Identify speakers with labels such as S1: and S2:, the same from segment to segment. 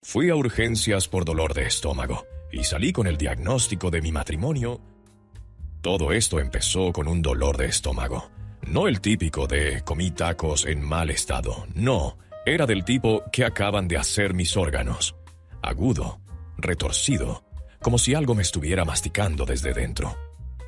S1: Fui a urgencias por dolor de estómago y salí con el diagnóstico de mi matrimonio. Todo esto empezó con un dolor de estómago. No el típico de comí tacos en mal estado, no, era del tipo que acaban de hacer mis órganos. Agudo, retorcido, como si algo me estuviera masticando desde dentro.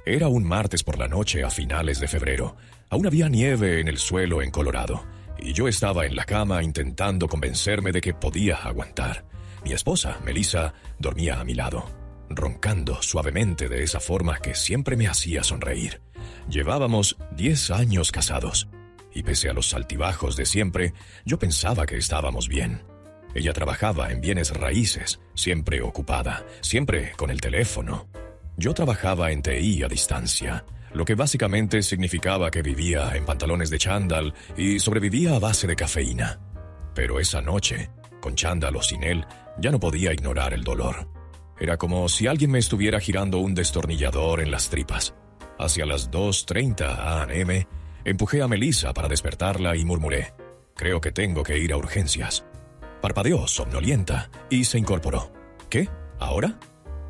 S1: Era un martes por la noche a finales de febrero. Aún había nieve en el suelo en Colorado, y yo estaba en la cama intentando convencerme de que podía aguantar. Mi esposa, Melissa, dormía a mi lado, roncando suavemente de esa forma que siempre me hacía sonreír. Llevábamos 10 años casados, y pese a los altibajos de siempre, yo pensaba que estábamos bien. Ella trabajaba en bienes raíces, siempre ocupada, siempre con el teléfono. Yo trabajaba en TI a distancia, lo que básicamente significaba que vivía en pantalones de chándal y sobrevivía a base de cafeína. Pero esa noche, con chándal o sin él, ya no podía ignorar el dolor. Era como si alguien me estuviera girando un destornillador en las tripas. Hacia las 2:30 a.m., empujé a Melissa para despertarla y murmuré: «Creo que tengo que ir a urgencias». Parpadeó somnolienta y se incorporó. «¿Qué? ¿Ahora?».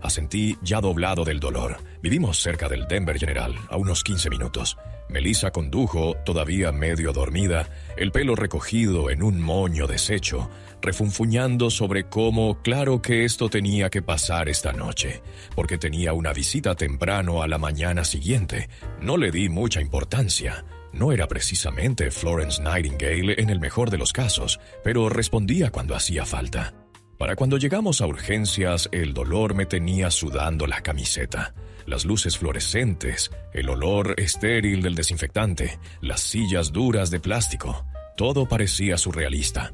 S1: Asentí ya doblado del dolor. Vivimos cerca del Denver General, a unos 15 minutos. Melissa condujo, todavía medio dormida, el pelo recogido en un moño deshecho, refunfuñando sobre cómo claro que esto tenía que pasar esta noche, porque tenía una visita temprano a la mañana siguiente. No le di mucha importancia. No era precisamente Florence Nightingale en el mejor de los casos, pero respondía cuando hacía falta. Para cuando llegamos a urgencias, el dolor me tenía sudando la camiseta. Las luces fluorescentes, el olor estéril del desinfectante, las sillas duras de plástico, todo parecía surrealista.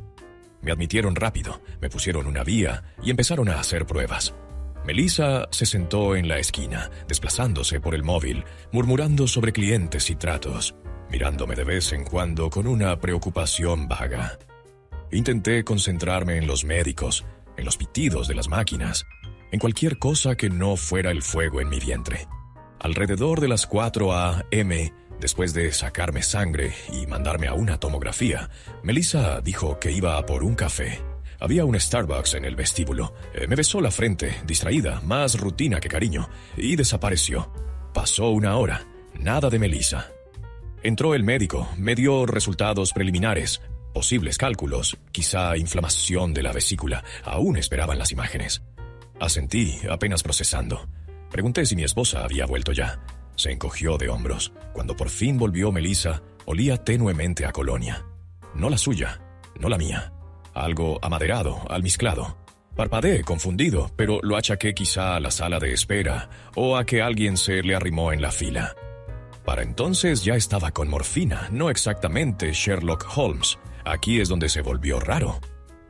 S1: Me admitieron rápido, me pusieron una vía y empezaron a hacer pruebas. Melissa se sentó en la esquina, desplazándose por el móvil, murmurando sobre clientes y tratos, mirándome de vez en cuando con una preocupación vaga. Intenté concentrarme en los médicos, en los pitidos de las máquinas, en cualquier cosa que no fuera el fuego en mi vientre. Alrededor de las 4 a.m., después de sacarme sangre y mandarme a una tomografía, Melissa dijo que iba a por un café. Había un Starbucks en el vestíbulo. Me besó la frente, distraída, más rutina que cariño, y desapareció. Pasó una hora, nada de Melissa. Entró el médico, me dio resultados preliminares, posibles cálculos, quizá inflamación de la vesícula. Aún esperaban las imágenes. Asentí, apenas procesando. Pregunté si mi esposa había vuelto ya. Se encogió de hombros. Cuando por fin volvió Melissa, olía tenuemente a colonia. No la suya, no la mía. Algo amaderado, almizclado. Parpadeé, confundido, pero lo achaqué quizá a la sala de espera o a que alguien se le arrimó en la fila. Para entonces ya estaba con morfina, no exactamente Sherlock Holmes. Aquí es donde se volvió raro.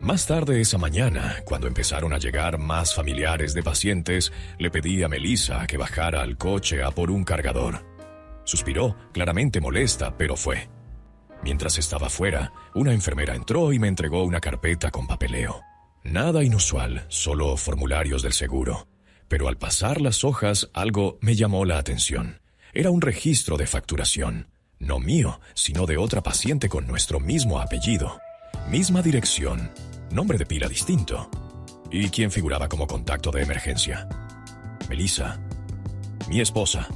S1: Más tarde esa mañana, cuando empezaron a llegar más familiares de pacientes, le pedí a Melissa que bajara al coche a por un cargador. Suspiró, claramente molesta, pero fue. Mientras estaba fuera, una enfermera entró y me entregó una carpeta con papeleo. Nada inusual, solo formularios del seguro. Pero al pasar las hojas, algo me llamó la atención. Era un registro de facturación. No mío, sino de otra paciente con nuestro mismo apellido. Misma dirección, nombre de pila distinto. ¿Y quién figuraba como contacto de emergencia? Melissa, mi esposa.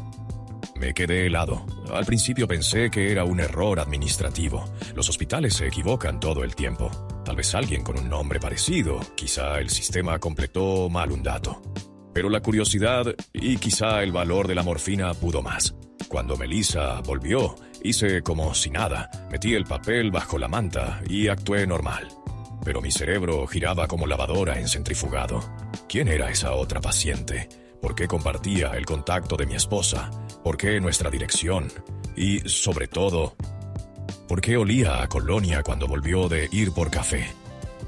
S1: Me quedé helado. Al principio pensé que era un error administrativo. Los hospitales se equivocan todo el tiempo. Tal vez alguien con un nombre parecido, quizá el sistema completó mal un dato. Pero la curiosidad y quizá el valor de la morfina pudo más. Cuando Melissa volvió, hice como si nada, metí el papel bajo la manta y actué normal. Pero mi cerebro giraba como lavadora en centrifugado. ¿Quién era esa otra paciente? ¿Por qué compartía el contacto de mi esposa? ¿Por qué nuestra dirección? Y, sobre todo, ¿por qué olía a colonia cuando volvió de ir por café?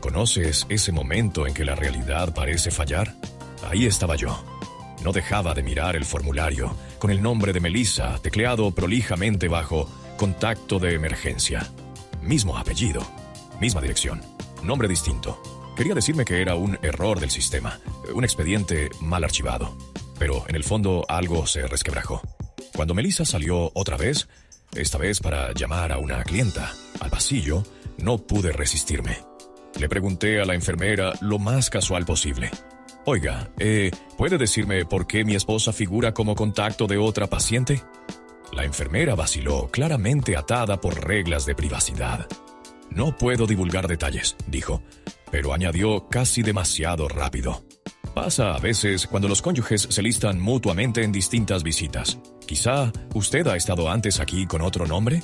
S1: ¿Conoces ese momento en que la realidad parece fallar? Ahí estaba yo. No dejaba de mirar el formulario, con el nombre de Melissa tecleado prolijamente bajo contacto de emergencia. Mismo apellido, misma dirección, nombre distinto. Quería decirme que era un error del sistema, un expediente mal archivado. Pero en el fondo algo se resquebrajó. Cuando Melissa salió otra vez, esta vez para llamar a una clienta, al pasillo, no pude resistirme. Le pregunté a la enfermera lo más casual posible. Oiga, ¿puede decirme por qué mi esposa figura como contacto de otra paciente? La enfermera vaciló, claramente atada por reglas de privacidad. No puedo divulgar detalles, dijo, pero añadió casi demasiado rápido. Pasa a veces cuando los cónyuges se listan mutuamente en distintas visitas. Quizá usted ha estado antes aquí con otro nombre.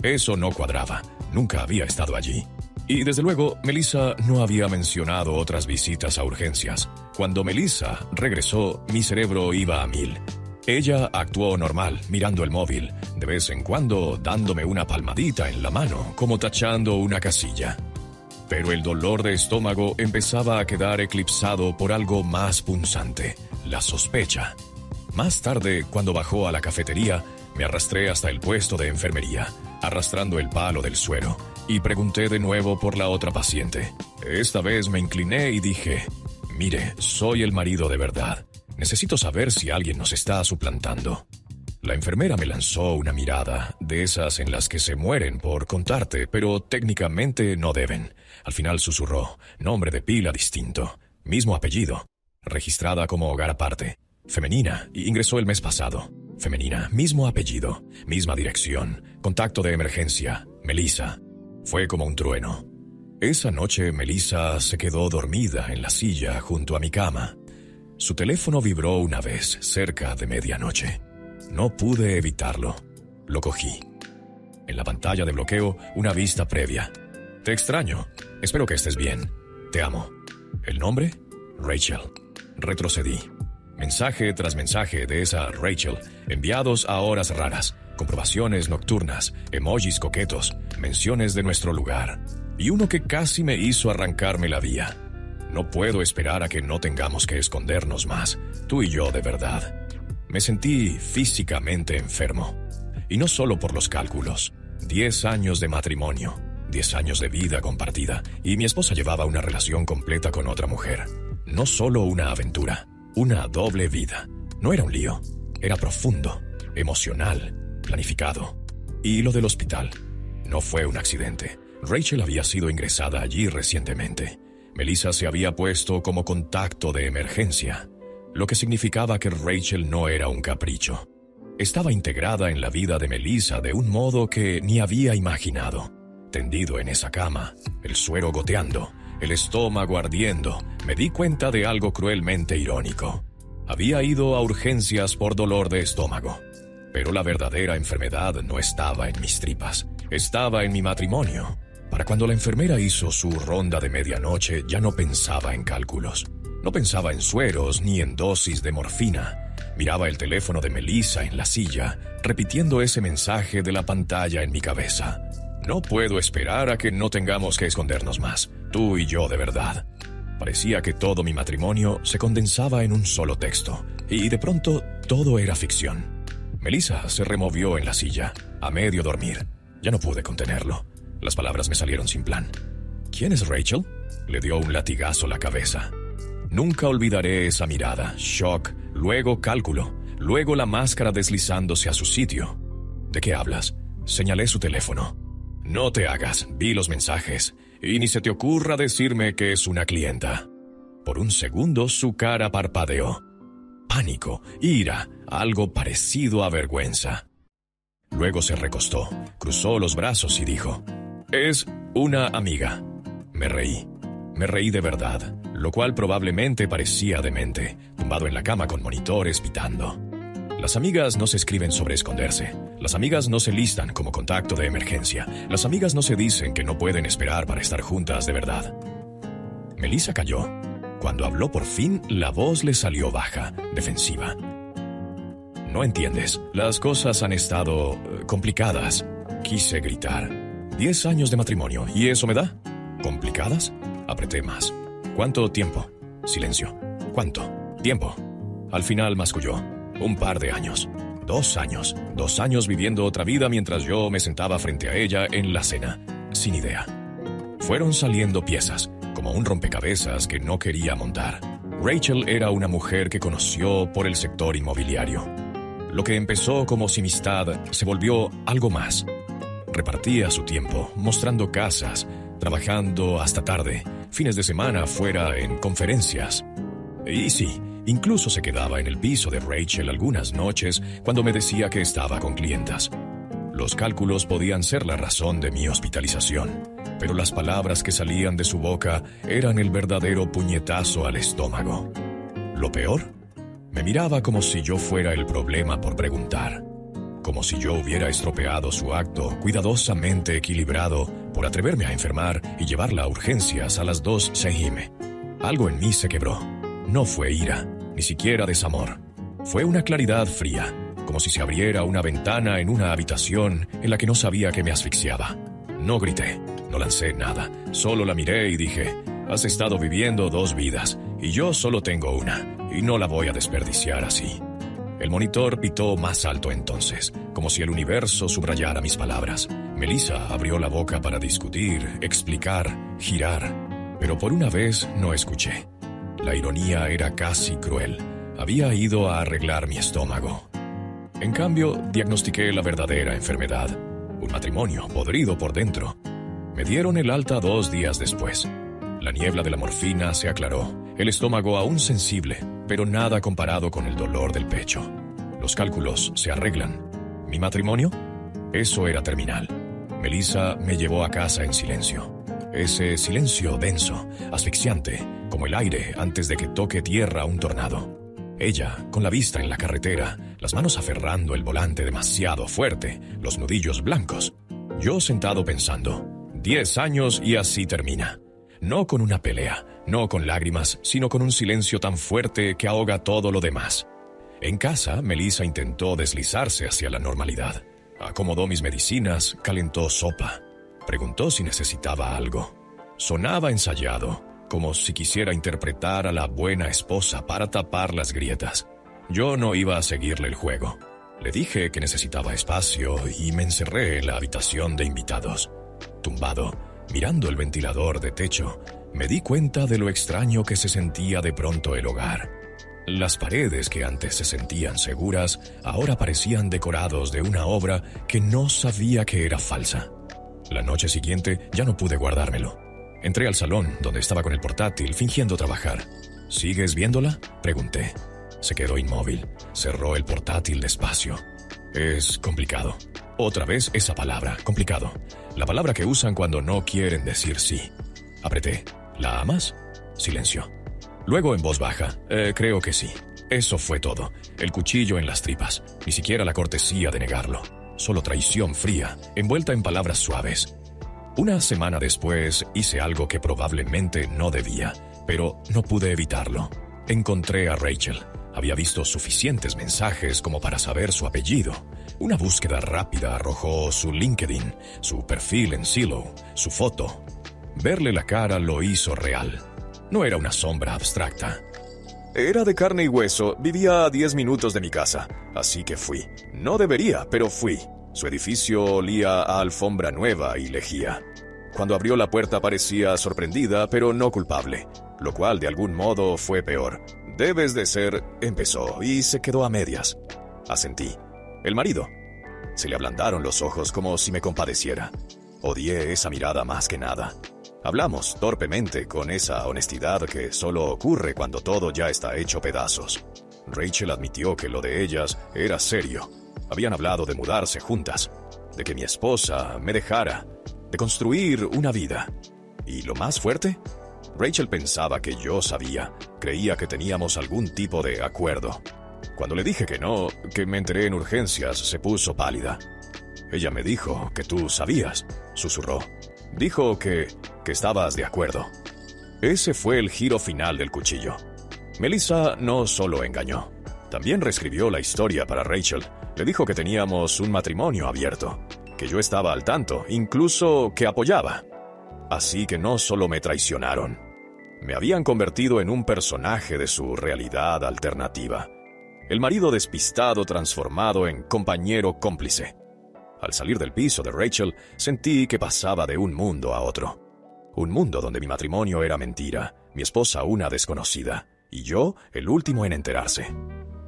S1: Eso no cuadraba, nunca había estado allí. Y desde luego, Melissa no había mencionado otras visitas a urgencias. Cuando Melissa regresó, mi cerebro iba a mil. Ella actuó normal, mirando el móvil, de vez en cuando dándome una palmadita en la mano, como tachando una casilla. Pero el dolor de estómago empezaba a quedar eclipsado por algo más punzante, la sospecha. Más tarde, cuando bajó a la cafetería, me arrastré hasta el puesto de enfermería, arrastrando el palo del suero, y pregunté de nuevo por la otra paciente. Esta vez me incliné y dije, mire, soy el marido de verdad. Necesito saber si alguien nos está suplantando. La enfermera me lanzó una mirada, de esas en las que se mueren por contarte, pero técnicamente no deben. Al final susurró, nombre de pila distinto, mismo apellido, registrada como hogar aparte, femenina, y ingresó el mes pasado. Femenina, mismo apellido, misma dirección, contacto de emergencia, Melissa. Fue como un trueno. Esa noche Melissa se quedó dormida en la silla junto a mi cama. Su teléfono vibró una vez, cerca de medianoche. No pude evitarlo. Lo cogí. En la pantalla de bloqueo, una vista previa. Te extraño. Espero que estés bien. Te amo. ¿El nombre? Rachel. Retrocedí. Mensaje tras mensaje de esa Rachel, enviados a horas raras, comprobaciones nocturnas, emojis coquetos, menciones de nuestro lugar. Y uno que casi me hizo arrancarme la vía. No puedo esperar a que no tengamos que escondernos más, tú y yo de verdad. Me sentí físicamente enfermo. Y no solo por los cálculos. 10 años de matrimonio, 10 años de vida compartida, y mi esposa llevaba una relación completa con otra mujer. No solo una aventura, una doble vida. No era un lío, era profundo, emocional, planificado. Y lo del hospital no fue un accidente. Rachel había sido ingresada allí recientemente. Melissa se había puesto como contacto de emergencia, lo que significaba que Rachel no era un capricho. Estaba integrada en la vida de Melissa de un modo que ni había imaginado. Tendido en esa cama, el suero goteando, el estómago ardiendo, me di cuenta de algo cruelmente irónico. Había ido a urgencias por dolor de estómago, pero la verdadera enfermedad no estaba en mis tripas, estaba en mi matrimonio. Para cuando la enfermera hizo su ronda de medianoche, ya no pensaba en cálculos. No pensaba en sueros ni en dosis de morfina. Miraba el teléfono de Melissa en la silla, repitiendo ese mensaje de la pantalla en mi cabeza. No puedo esperar a que no tengamos que escondernos más, tú y yo de verdad. Parecía que todo mi matrimonio se condensaba en un solo texto, y de pronto todo era ficción. Melissa se removió en la silla, a medio dormir. Ya no pude contenerlo. Las palabras me salieron sin plan. ¿Quién es Rachel? Le dio un latigazo a la cabeza. Nunca olvidaré esa mirada, shock, luego cálculo, luego la máscara deslizándose a su sitio. ¿De qué hablas? Señalé su teléfono. No te hagas, vi los mensajes, y ni se te ocurra decirme que es una clienta. Por un segundo su cara parpadeó. Pánico, ira, algo parecido a vergüenza. Luego se recostó, cruzó los brazos y dijo, «Es una amiga». Me reí de verdad, lo cual probablemente parecía demente, tumbado en la cama con monitores pitando. Las amigas no se escriben sobre esconderse, las amigas no se listan como contacto de emergencia, las amigas no se dicen que no pueden esperar para estar juntas de verdad. Melissa calló. Cuando habló por fin, la voz le salió baja, defensiva. «No entiendes, las cosas han estado complicadas», quise gritar. 10 años de matrimonio, ¿y eso me da? ¿Complicadas? Apreté más. ¿Cuánto tiempo? Silencio. ¿Cuánto? Tiempo. Al final masculló. Un par de años. 2 años. 2 años viviendo otra vida mientras yo me sentaba frente a ella en la cena, sin idea. Fueron saliendo piezas, como un rompecabezas que no quería montar. Rachel era una mujer que conoció por el sector inmobiliario. Lo que empezó como simistad se volvió algo más. Repartía su tiempo, mostrando casas, trabajando hasta tarde, fines de semana fuera en conferencias. Y sí, incluso se quedaba en el piso de Rachel algunas noches cuando me decía que estaba con clientas. Los cálculos podían ser la razón de mi hospitalización, pero las palabras que salían de su boca eran el verdadero puñetazo al estómago. Lo peor, me miraba como si yo fuera el problema por preguntar, como si yo hubiera estropeado su acto cuidadosamente equilibrado por atreverme a enfermar y llevarla a urgencias a las 2 p.m. Algo en mí se quebró. No fue ira, ni siquiera desamor. Fue una claridad fría, como si se abriera una ventana en una habitación en la que no sabía que me asfixiaba. No grité, no lancé nada, solo la miré y dije: has estado viviendo 2 vidas, y yo solo tengo una, y no la voy a desperdiciar así. El monitor pitó más alto entonces, como si el universo subrayara mis palabras. Melissa abrió la boca para discutir, explicar, girar, pero por una vez no escuché. La ironía era casi cruel. Había ido a arreglar mi estómago. En cambio, diagnostiqué la verdadera enfermedad, un matrimonio podrido por dentro. Me dieron el alta 2 días después. La niebla de la morfina se aclaró, el estómago aún sensible, pero nada comparado con el dolor del pecho. Los cálculos se arreglan. ¿Mi matrimonio? Eso era terminal. Melissa me llevó a casa en silencio. Ese silencio denso, asfixiante, como el aire antes de que toque tierra un tornado. Ella, con la vista en la carretera, las manos aferrando el volante demasiado fuerte, los nudillos blancos. Yo sentado pensando, 10 años y así termina. No con una pelea, no con lágrimas, sino con un silencio tan fuerte que ahoga todo lo demás. En casa, Melissa intentó deslizarse hacia la normalidad. Acomodó mis medicinas, calentó sopa. Preguntó si necesitaba algo. Sonaba ensayado, como si quisiera interpretar a la buena esposa para tapar las grietas. Yo no iba a seguirle el juego. Le dije que necesitaba espacio y me encerré en la habitación de invitados. Tumbado, mirando el ventilador de techo, me di cuenta de lo extraño que se sentía de pronto el hogar. Las paredes que antes se sentían seguras, ahora parecían decorados de una obra que no sabía que era falsa. La noche siguiente ya no pude guardármelo. Entré al salón, donde estaba con el portátil, fingiendo trabajar. ¿Sigues viéndola?, pregunté. Se quedó inmóvil. Cerró el portátil despacio. Es complicado. Otra vez esa palabra, complicado. La palabra que usan cuando no quieren decir sí. Apreté. ¿La amas? Silencio. Luego en voz baja. Creo que sí. Eso fue todo. El cuchillo en las tripas. Ni siquiera la cortesía de negarlo. Solo traición fría, envuelta en palabras suaves. Una semana después hice algo que probablemente no debía, pero no pude evitarlo. Encontré a Rachel. Había visto suficientes mensajes como para saber su apellido. Una búsqueda rápida arrojó su LinkedIn, su perfil en Zillow, su foto. Verle la cara lo hizo real. No era una sombra abstracta. Era de carne y hueso, vivía a 10 minutos de mi casa, así que fui. No debería, pero fui. Su edificio olía a alfombra nueva y lejía. Cuando abrió la puerta parecía sorprendida, pero no culpable, lo cual de algún modo fue peor. Debes de ser, empezó, y se quedó a medias. Asentí. El marido. Se le ablandaron los ojos como si me compadeciera. Odié esa mirada más que nada. Hablamos torpemente con esa honestidad que solo ocurre cuando todo ya está hecho pedazos. Rachel admitió que lo de ellas era serio. Habían hablado de mudarse juntas, de que mi esposa me dejara, de construir una vida. ¿Y lo más fuerte? Rachel pensaba que yo sabía, creía que teníamos algún tipo de acuerdo. Cuando le dije que no, que me enteré en urgencias, se puso pálida. Ella me dijo que tú sabías, susurró. Dijo que estabas de acuerdo. Ese fue el giro final del cuchillo. Melissa no solo engañó, también reescribió la historia para Rachel. Le dijo que teníamos un matrimonio abierto, que yo estaba al tanto, incluso que apoyaba. Así que no solo me traicionaron, me habían convertido en un personaje de su realidad alternativa. El marido despistado transformado en compañero cómplice. Al salir del piso de Rachel, sentí que pasaba de un mundo a otro. Un mundo donde mi matrimonio era mentira, mi esposa una desconocida, y yo el último en enterarse.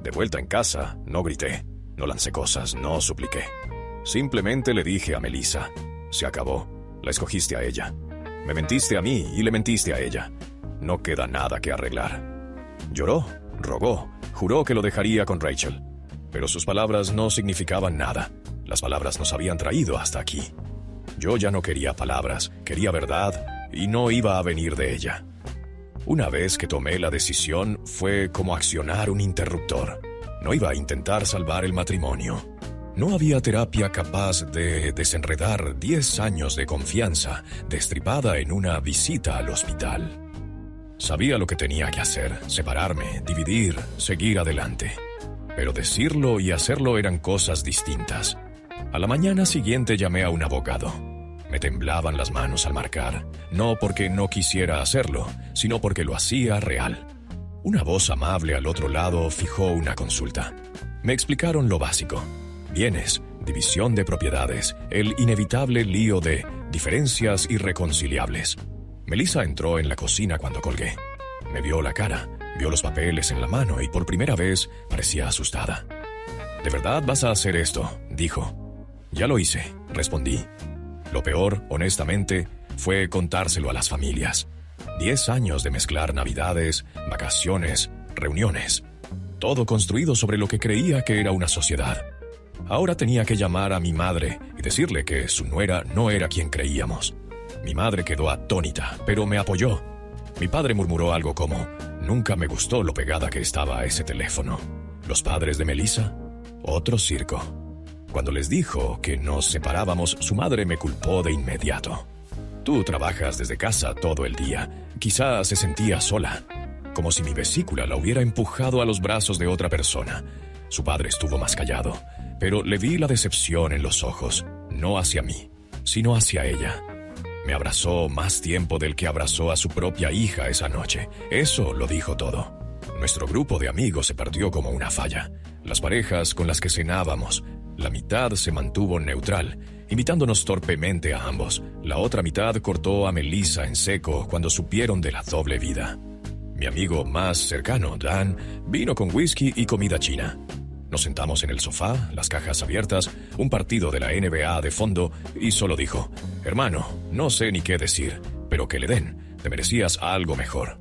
S1: De vuelta en casa, no grité, no lancé cosas, no supliqué. Simplemente le dije a Melissa, se acabó, la escogiste a ella. Me mentiste a mí y le mentiste a ella. No queda nada que arreglar. Lloró, rogó, juró que lo dejaría con Rachel. Pero sus palabras no significaban nada. Las palabras nos habían traído hasta aquí. Yo ya no quería palabras, quería verdad, y no iba a venir de ella. Una vez que tomé la decisión, fue como accionar un interruptor. No iba a intentar salvar el matrimonio. No había terapia capaz de desenredar 10 años de confianza destripada en una visita al hospital. Sabía lo que tenía que hacer: separarme, dividir, seguir adelante. Pero decirlo y hacerlo eran cosas distintas. A la mañana siguiente llamé a un abogado. Me temblaban las manos al marcar, no porque no quisiera hacerlo, sino porque lo hacía real. Una voz amable al otro lado fijó una consulta. Me explicaron lo básico: bienes, división de propiedades, el inevitable lío de diferencias irreconciliables. Melissa entró en la cocina cuando colgué. Me vio la cara, vio los papeles en la mano y por primera vez parecía asustada. ¿De verdad vas a hacer esto?, dijo. Ya lo hice, respondí. Lo peor, honestamente, fue contárselo a las familias. 10 años de mezclar navidades, vacaciones, reuniones. Todo construido sobre lo que creía que era una sociedad. Ahora tenía que llamar a mi madre y decirle que su nuera no era quien creíamos. Mi madre quedó atónita, pero me apoyó. Mi padre murmuró algo como: nunca me gustó lo pegada que estaba a ese teléfono. Los padres de Melissa, otro circo. Cuando les dijo que nos separábamos, su madre me culpó de inmediato. Tú trabajas desde casa todo el día. Quizá se sentía sola, como si mi vesícula la hubiera empujado a los brazos de otra persona. Su padre estuvo más callado, pero le vi la decepción en los ojos, no hacia mí, sino hacia ella. Me abrazó más tiempo del que abrazó a su propia hija esa noche. Eso lo dijo todo. Nuestro grupo de amigos se partió como una falla. Las parejas con las que cenábamos, la mitad se mantuvo neutral, invitándonos torpemente a ambos. La otra mitad cortó a Melissa en seco cuando supieron de la doble vida. Mi amigo más cercano, Dan, vino con whisky y comida china. Nos sentamos en el sofá, las cajas abiertas, un partido de la NBA de fondo, y solo dijo: hermano, no sé ni qué decir, pero que le den, te merecías algo mejor.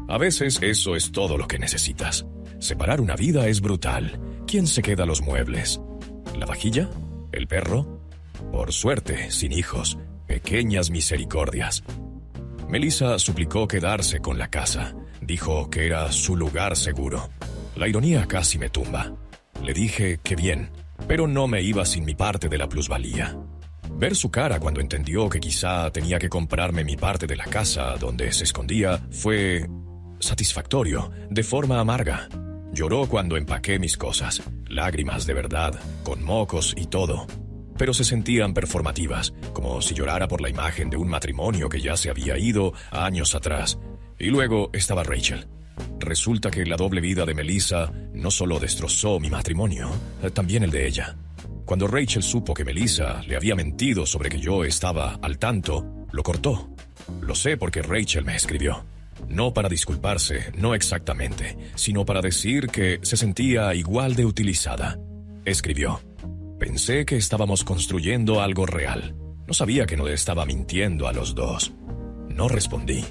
S1: A veces eso es todo lo que necesitas. Separar una vida es brutal. ¿Quién se queda los muebles? ¿La vajilla? ¿El perro? Por suerte, sin hijos, pequeñas misericordias. Melissa suplicó quedarse con la casa. Dijo que era su lugar seguro. La ironía casi me tumba. Le dije que bien, pero no me iba sin mi parte de la plusvalía. Ver su cara cuando entendió que quizá tenía que comprarme mi parte de la casa donde se escondía fue satisfactorio, de forma amarga. Lloró cuando empaqué mis cosas, lágrimas de verdad, con mocos y todo. Pero se sentían performativas, como si llorara por la imagen de un matrimonio que ya se había ido años atrás. Y luego estaba Rachel. Resulta que la doble vida de Melissa no solo destrozó mi matrimonio, también el de ella. Cuando Rachel supo que Melissa le había mentido sobre que yo estaba al tanto, lo cortó. Lo sé porque Rachel me escribió. No para disculparse, no exactamente, sino para decir que se sentía igual de utilizada. Escribió: pensé que estábamos construyendo algo real. No sabía que no le estaba mintiendo a los dos. No respondí.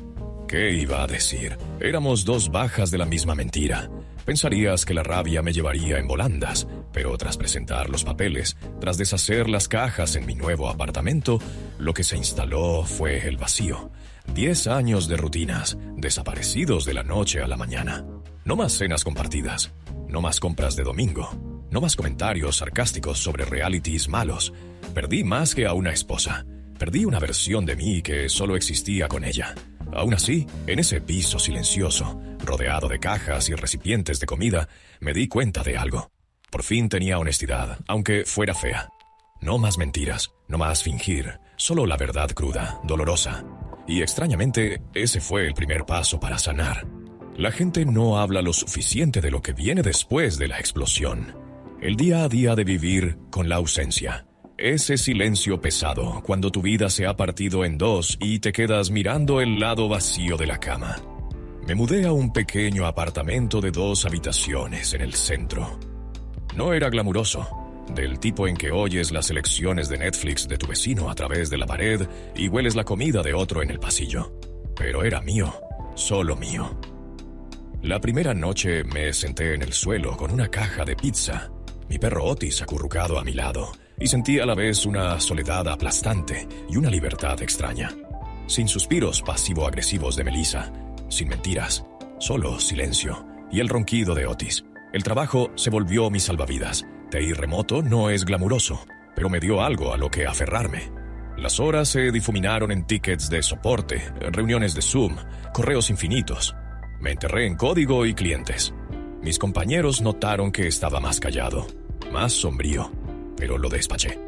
S1: ¿Qué iba a decir? Éramos dos bajas de la misma mentira. Pensarías que la rabia me llevaría en volandas, pero tras presentar los papeles, tras deshacer las cajas en mi nuevo apartamento, lo que se instaló fue el vacío. 10 años de rutinas, desaparecidos de la noche a la mañana. No más cenas compartidas, no más compras de domingo, no más comentarios sarcásticos sobre realities malos. Perdí más que a una esposa. Perdí una versión de mí que solo existía con ella. Aún así, en ese piso silencioso, rodeado de cajas y recipientes de comida, me di cuenta de algo. Por fin tenía honestidad, aunque fuera fea. No más mentiras, no más fingir, solo la verdad cruda, dolorosa. Y extrañamente, ese fue el primer paso para sanar. La gente no habla lo suficiente de lo que viene después de la explosión. El día a día de vivir con la ausencia. Ese silencio pesado cuando tu vida se ha partido en dos y te quedas mirando el lado vacío de la cama. Me mudé a un pequeño apartamento de 2 habitaciones en el centro. No era glamuroso, Del tipo en que oyes las selecciones de Netflix de tu vecino a través de la pared y hueles la comida de otro en el pasillo. Pero era mío, solo mío. La primera noche me senté en el suelo con una caja de pizza, mi perro Otis acurrucado a mi lado, y sentí a la vez una soledad aplastante y una libertad extraña. Sin suspiros pasivo-agresivos de Melissa, sin mentiras, solo silencio y el ronquido de Otis. El trabajo se volvió mi salvavidas. TI remoto no es glamuroso, pero me dio algo a lo que aferrarme. Las horas se difuminaron en tickets de soporte, reuniones de Zoom, correos infinitos. Me enterré en código y clientes. Mis compañeros notaron que estaba más callado, más sombrío, pero lo despaché.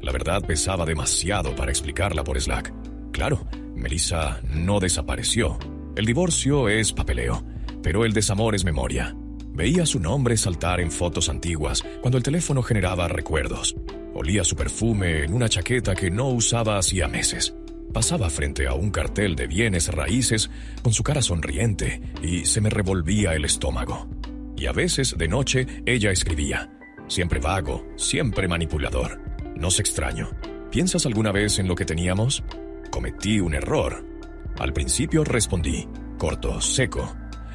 S1: La verdad pesaba demasiado para explicarla por Slack. Claro, Melissa no desapareció. El divorcio es papeleo, pero el desamor es memoria. Veía su nombre saltar en fotos antiguas cuando el teléfono generaba recuerdos. Olía su perfume en una chaqueta que no usaba hacía meses. Pasaba frente a un cartel de bienes raíces con su cara sonriente y se me revolvía el estómago. Y a veces, de noche, ella escribía. Siempre vago, siempre manipulador. No sé extraño. ¿Piensas alguna vez en lo que teníamos? Cometí un error. Al principio respondí, corto, seco.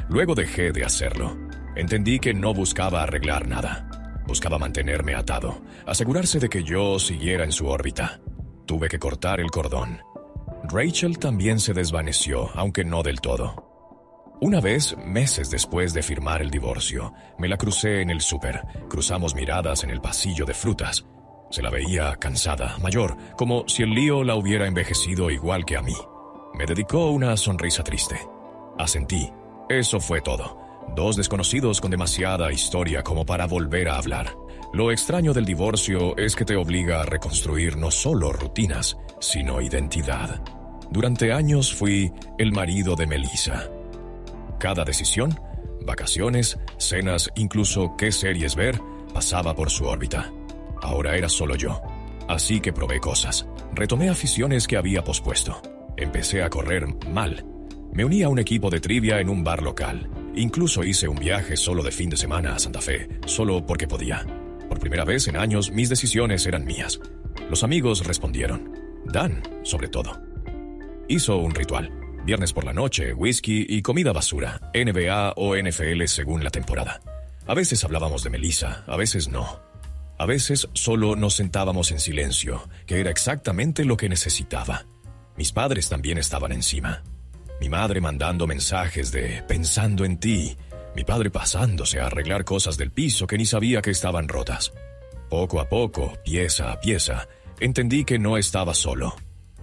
S1: Luego dejé de hacerlo. Entendí que no buscaba arreglar nada. Buscaba mantenerme atado, asegurarse de que yo siguiera en su órbita. Tuve que cortar el cordón. Rachel también se desvaneció, aunque no del todo. Una vez, meses después de firmar el divorcio, me la crucé en el súper. Cruzamos miradas en el pasillo de frutas. Se la veía cansada, mayor, como si el lío la hubiera envejecido igual que a mí. Me dedicó una sonrisa triste. Asentí. Eso fue todo. Dos desconocidos con demasiada historia como para volver a hablar. Lo extraño del divorcio es que te obliga a reconstruir no solo rutinas, sino identidad. Durante años fui el marido de Melissa. Cada decisión, vacaciones, cenas, incluso qué series ver, pasaba por su órbita. Ahora era solo yo. Así que probé cosas. Retomé aficiones que había pospuesto. Empecé a correr mal. Me uní a un equipo de trivia en un bar local. Incluso hice un viaje solo de fin de semana a Santa Fe, solo porque podía. Por primera vez en años, mis decisiones eran mías. Los amigos respondieron. Dan, sobre todo. Hizo un ritual. Viernes por la noche, whisky y comida basura, NBA o NFL según la temporada. A veces hablábamos de Melissa, a veces no. A veces solo nos sentábamos en silencio, que era exactamente lo que necesitaba. Mis padres también estaban encima. Mi madre mandando mensajes de pensando en ti. Mi padre pasándose a arreglar cosas del piso que ni sabía que estaban rotas. Poco a poco, pieza a pieza, entendí que no estaba solo.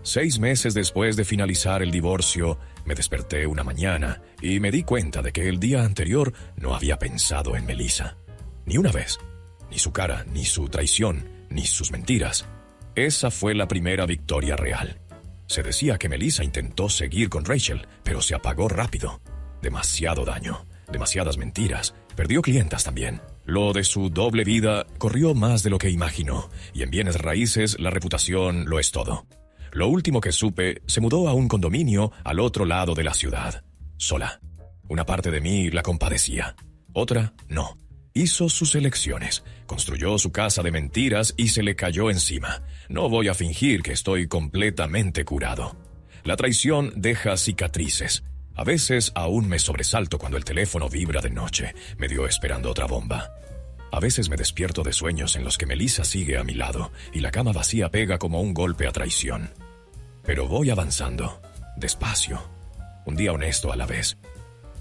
S1: 6 meses después de finalizar el divorcio, me desperté una mañana y me di cuenta de que el día anterior no había pensado en Melissa. Ni una vez. Ni su cara, ni su traición, ni sus mentiras. Esa fue la primera victoria real. Se decía que Melissa intentó seguir con Rachel, pero se apagó rápido. Demasiado daño, demasiadas mentiras. Perdió clientas también. Lo de su doble vida corrió más de lo que imaginó, y en bienes raíces la reputación lo es todo. Lo último que supe, se mudó a un condominio al otro lado de la ciudad. Sola. Una parte de mí la compadecía. Otra, no. Hizo sus elecciones, construyó su casa de mentiras y se le cayó encima. No voy a fingir que estoy completamente curado. La traición deja cicatrices. A veces aún me sobresalto cuando el teléfono vibra de noche, medio esperando otra bomba. A veces me despierto de sueños en los que Melissa sigue a mi lado y la cama vacía pega como un golpe a traición. Pero voy avanzando, despacio, un día honesto a la vez.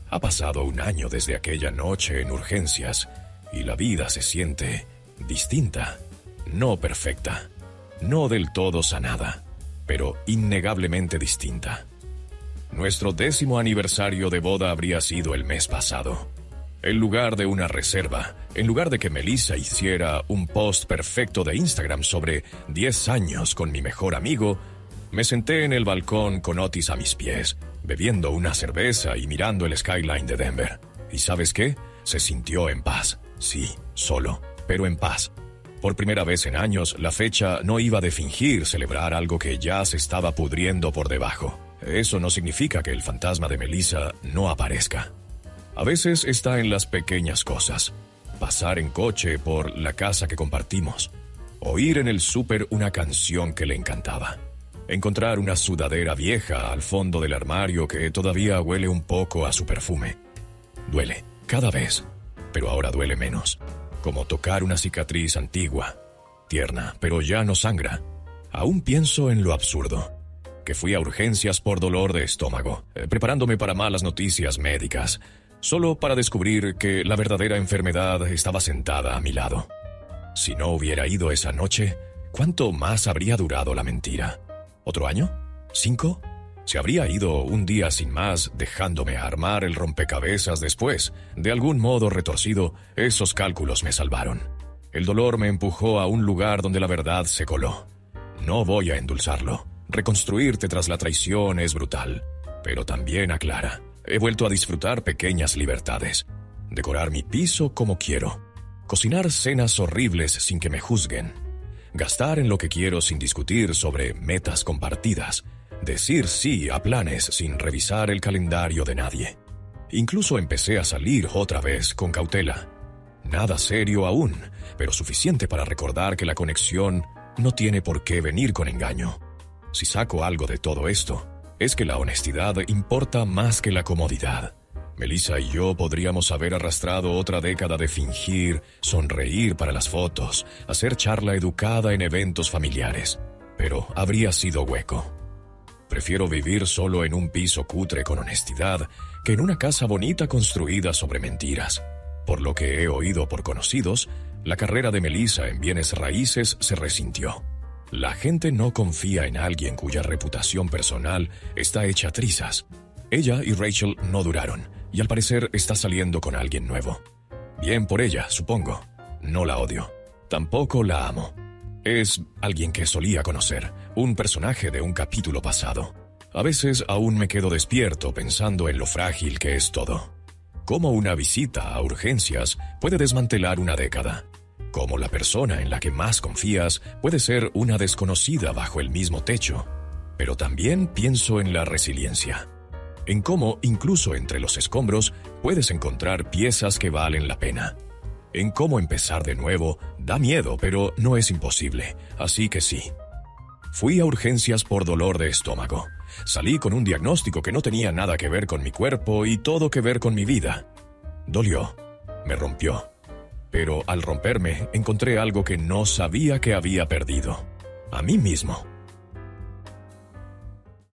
S1: Ha pasado 1 año desde aquella noche en urgencias y la vida se siente distinta, no perfecta, no del todo sanada, pero innegablemente distinta. Nuestro 10º aniversario de boda habría sido el mes pasado. En lugar de una reserva, en lugar de que Melissa hiciera un post perfecto de Instagram sobre 10 años con mi mejor amigo, me senté en el balcón con Otis a mis pies, bebiendo una cerveza y mirando el skyline de Denver. ¿Y sabes qué? Se sintió en paz. Sí, solo, pero en paz. Por primera vez en años, la fecha no iba de fingir celebrar algo que ya se estaba pudriendo por debajo. Eso no significa que el fantasma de Melissa no aparezca. A veces está en las pequeñas cosas. pasar en coche por la casa que compartimos, oír en el súper una canción que le encantaba, encontrar una sudadera vieja al fondo del armario que todavía huele un poco a su perfume. Duele, cada vez, pero ahora duele menos, como tocar una cicatriz antigua, tierna, pero ya no sangra. Aún pienso en lo absurdo, que fui a urgencias por dolor de estómago, preparándome para malas noticias médicas, solo para descubrir que la verdadera enfermedad estaba sentada a mi lado. Si no hubiera ido esa noche, ¿cuánto más habría durado la mentira? ¿Otro año? ¿5? Se habría ido un día sin más, dejándome armar el rompecabezas después. De algún modo retorcido, esos cálculos me salvaron. El dolor me empujó a un lugar donde la verdad se coló. No voy a endulzarlo. Reconstruirte tras la traición es brutal, pero también aclara. He vuelto a disfrutar pequeñas libertades. Decorar mi piso como quiero. Cocinar cenas horribles sin que me juzguen. Gastar en lo que quiero sin discutir sobre metas compartidas. Decir sí a planes sin revisar el calendario de nadie. Incluso empecé a salir otra vez con cautela. Nada serio aún, pero suficiente para recordar que la conexión no tiene por qué venir con engaño. Si saco algo de todo esto, es que la honestidad importa más que la comodidad. Melissa y yo podríamos haber arrastrado otra década de fingir, sonreír para las fotos, hacer charla educada en eventos familiares, pero habría sido hueco. Prefiero vivir solo en un piso cutre con honestidad que en una casa bonita construida sobre mentiras. Por lo que he oído por conocidos, la carrera de Melissa en bienes raíces se resintió. La gente no confía en alguien cuya reputación personal está hecha trizas. Ella y Rachel no duraron, y al parecer está saliendo con alguien nuevo. Bien por ella, supongo. No la odio. Tampoco la amo. Es alguien que solía conocer, un personaje de un capítulo pasado. A veces aún me quedo despierto pensando en lo frágil que es todo. Cómo una visita a urgencias puede desmantelar una década. Cómo la persona en la que más confías puede ser una desconocida bajo el mismo techo. Pero también pienso en la resiliencia. En cómo, incluso entre los escombros, puedes encontrar piezas que valen la pena. En cómo empezar de nuevo da miedo, pero no es imposible, así que sí. Fui a urgencias por dolor de estómago. Salí con un diagnóstico que no tenía nada que ver con mi cuerpo y todo que ver con mi vida. Dolió, me rompió. Pero al romperme, encontré algo que no sabía que había perdido. A mí mismo.